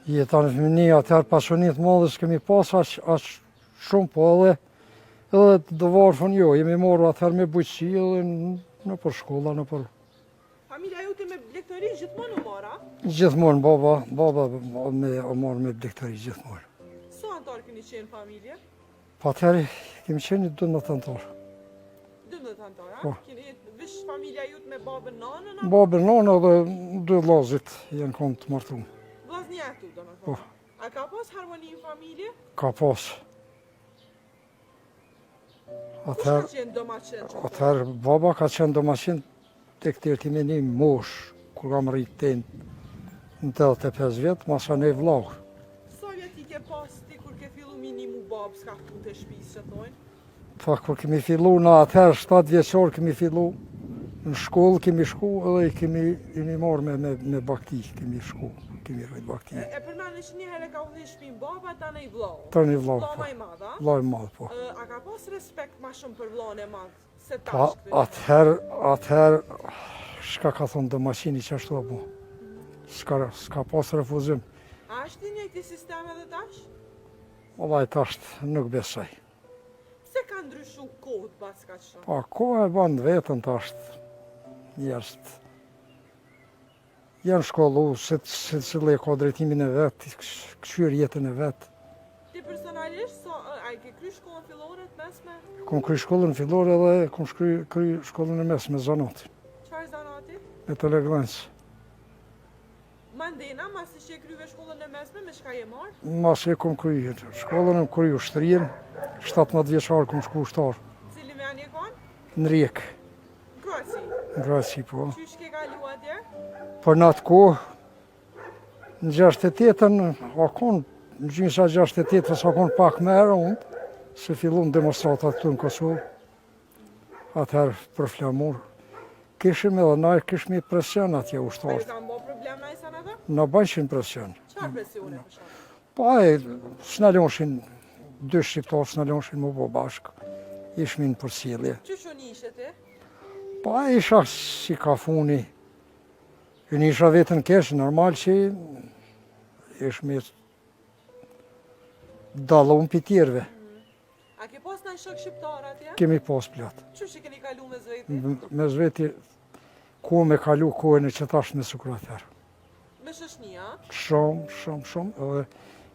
jeta në fëmini, atëherë pasionit madhe s'kemi pas aq shumë, po edhe të varfën jo, jemi marrë atëherë me bujqësi edhe në për shkolla, në për... Familja jote me blegtëri gjithmonë u mora? Gjithmonë, baba me marrë me blegtëri gjithmonë. So antar keni qenë familje? Pa atëherë kemi qenë 12 antar. 12 antar, a? Po. Keni vish familja jote me babën nanën? Babën nanën dhe 2 vllazit janë konë të martuar. Vllazni atu, domethënë. Po. A ka pas harmoni në familje? Ka pas. Kush ka qenë domaçin? Atëherë baba ka qenë domaçin tek tërti me një mosh, kur kam rritë në 85 vjetë, masa ne vllahë. Sa vjet i ke pas ti kur ke fillu minimu babë s'ka punë të shtëpisë që thonë? Pa kur kemi fillu në atëherë 7 vjeçor kemi fillu në shkollë, kemi shku edhe kemi marrë me bakti, kemi shku, kemi rrit bakti. E përmendesh një herë ka udhëheq shtëpinë baba tani i vllau. Tani vllau. Vllau më i madh, a? Vllau i madh, po. A ka pas respekt më shumë për vllaun e madh se Pa tash? atëherë shka ka thonë domaçini që ashtu apo. S'ka pas refuzim. A është i njëjti sistem edhe tash? Vallai tash nuk besoj. Se ka ndryshu kohët pas ka shumë? Pa koha e ban vetën tash. Njerëzit janë shkollu, se cili e ka drejtimin e vetë, këshyr jetën e vetë. Ti personalisht, a i ke kry shkollën fillore të mesme? Kom kry shkollën fillore dhe kom kry shkollën e mesme zanati. Çfarë zanati? Me telegrancë. Mandena, masi që e kryve shkollën e mesme, me shka je marrë? Masi e kom kry shkollën, e kry ushtrien, 17 vjeçar kom shku ushtar. Cili me anë je konë? Në Rjekë, Kroaci. në Kroaci, po. Qysh ke kalu atje? Për në atë kohë, në 68-ën, në gjynësa 68-ës, akon pak më herë unë, se fillun demonstratat këtu në Kosovë, atëherë për flamur. Kishim edhe na kishmi presion atje A ju ushtarët. kanë bo problem na i sa në dhe? Na bajshin presion. Çfarë presione për shumë? Pa s'na lonshin, 2 shqiptarë s'na lonshin më bo bashkë. Ishmin për sjellje. Qysh unë ishe ti? Pa isha si kafuni. Unë isha vetën kesh, normal që ishmi dallon për tjerve. A ke pas në shok shqiptar atje? Kemi pas plot. Qysh i keni kalu me zveti? Me zveti, ku me kalu kohën e që tash me sukrater. Me shoshnia? Shumë, edhe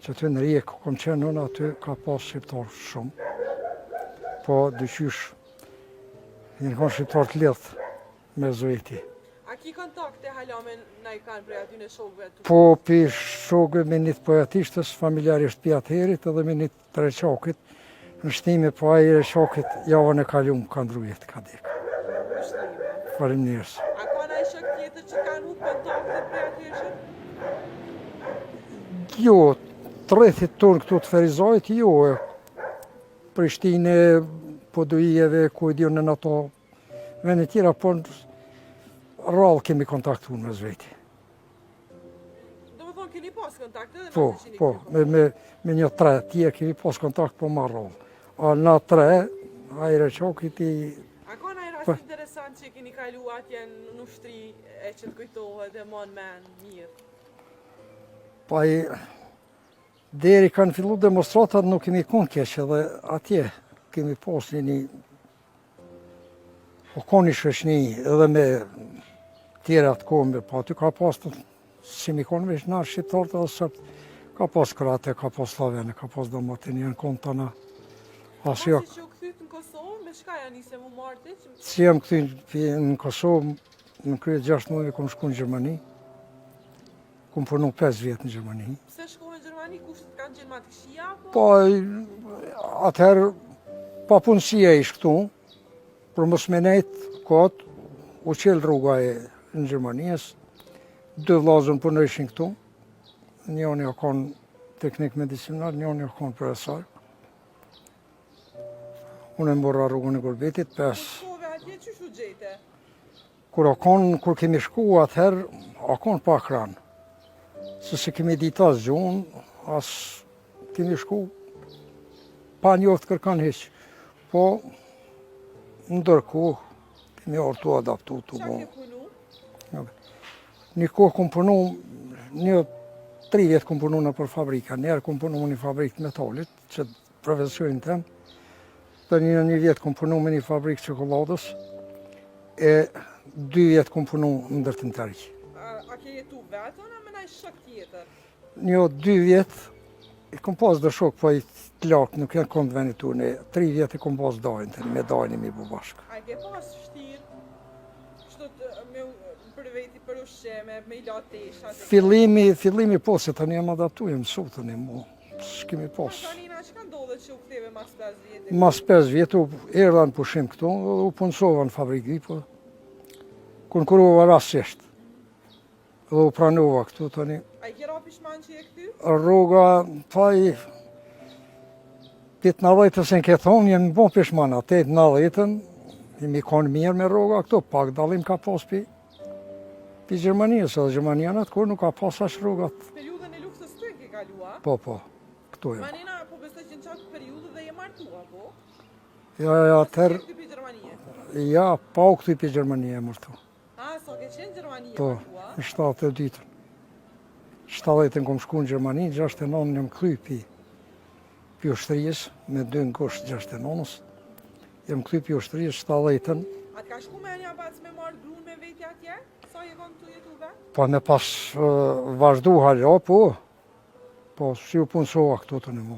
që të në Rjekë, kom qenë unë aty, ka pas shqiptar shumë. Po, dyqysh, një kanë shqiptar të lidhë me zveti. A ki kontakte hala me na i kanë prej aty në shokëve tu? Po, pi shokëve me një të pojatishtës, familjarisht pi atëherit, edhe me një të reqakit, në shtime, po a i reqakit, javën e kalumë, ka ndrujet, ka dekë. Vështrime. Farim njërës. A ka na i shok tjetër që kanë hu kontakte prej atyre? Jo, të rrethit tonë këtu të Ferizajt, jo, Prishtine, po Dujeve, ku i dion në ato vende tjera, po rrallë kemi kontaktu me zveti. Do më thonë, keni pas kontakte dhe Po, me një 3 tje kemi pas kontakt, po ma rrallë. A na 3, a i reqokit i... A ka na i rast interesant që keni kalu atje në ushtri e që të kujtohet dhe mon men mirë? Pa i... Deri kanë fillu demonstratat, nuk kemi konë keq, edhe atje kemi pas një... O koni shëshni edhe me tjera të kohë, pa aty ka pas të... Si mi konë vesh na shqiptarët edhe sëpë, ka pas krate, ka pas slavene, ka pas domatin, janë konë të na... Pasi që u këthyt në Kosovë, me shka janë nise mu marti? Si jam këthy në Kosovë, në kryet 6 muaj, kom shku në Gjermani. Kom punu 5 vjetë në Gjermani. Pse shkove në Gjermani, kushtet kanë gjenë ma të këshia? Po, atëherë, pa punësia ish këtu, për mos me nejtë kotë, u qelë rruga e në Gjermanijes, 2 vllazën punojshin këtu, njoni o konë teknik medicinar, njoni o konë profesor. Unë e mbora rrugën e Gurbetit, 5. Shkove atje, që shu gjete? Kur kemi shku atëherë, a konë pak ranë. Se kemi ditë asë gjunë, asë kemi shku, pa njoftë kërkan heqë. Po, ndërku, kemi orë tu adaptu, tu Qa ke punu? Një kohë kom punu një 3 vjetë kom punu në për fabrika, njerë kom punu në një fabrikë të metalit, që profesionin tem, dhe një vjetë kom punu me një fabrikë çokoladës, e 2 vjetë kom punu në ndërtim të rikë. A ke jetu vetën, a me naj shok tjetër? Një 2 vjetë, i kom pas dhe shok, po i të lakë, nuk janë kom të venit tu, në 3 vjetë i kom pas dajnë, me dajnë i mi bu bashkë. A ke pas shtirë? Kështu me për veti për ushqeme, me i la tesha? Fillimi po, se tani jam adaptu, jem su tani mu, s'kemi pas. Tanina, që ka ndodhet që u ktheve mas 5 vjetë? Mas 5 vjetë, erdha në pushim këtu, u punësova në fabrikë, po konkurova rastisht. Dhe u pranova këtu tani. A i kjera pishman që je këty? Rruga, pa i 18 se në ke thonë, jemi bon pishman, 18-ën, jemi konë mirë me rruga këtu, pak dalim ka pas pi Gjermanisë, edhe Gjermania në atë kur nuk ka pas ashtë rrugat. Periudën e luksës të e ke kalua? Po, këtu jemi. Manina, po besoj që në qatë periudë dhe je martua, po? Ja, atër, Këty për Gjermanie? ja, pa u këtu për Gjermania e mërtu. A, so ke qenë Gjermanie Po, martua? në 72-ën. 70-ën kom shku në Gjermani, 69-ën jam kry pi ushtrijës, me 2 në gusht 69-ës. Jam kry pi ushtrijës 70-ën, A t'ka shku me një bac me marrë grunë me veti atje? Sa je konë të jetu vetë? pa me pas vazhdu halja, po, si u punësova këtu të në mu.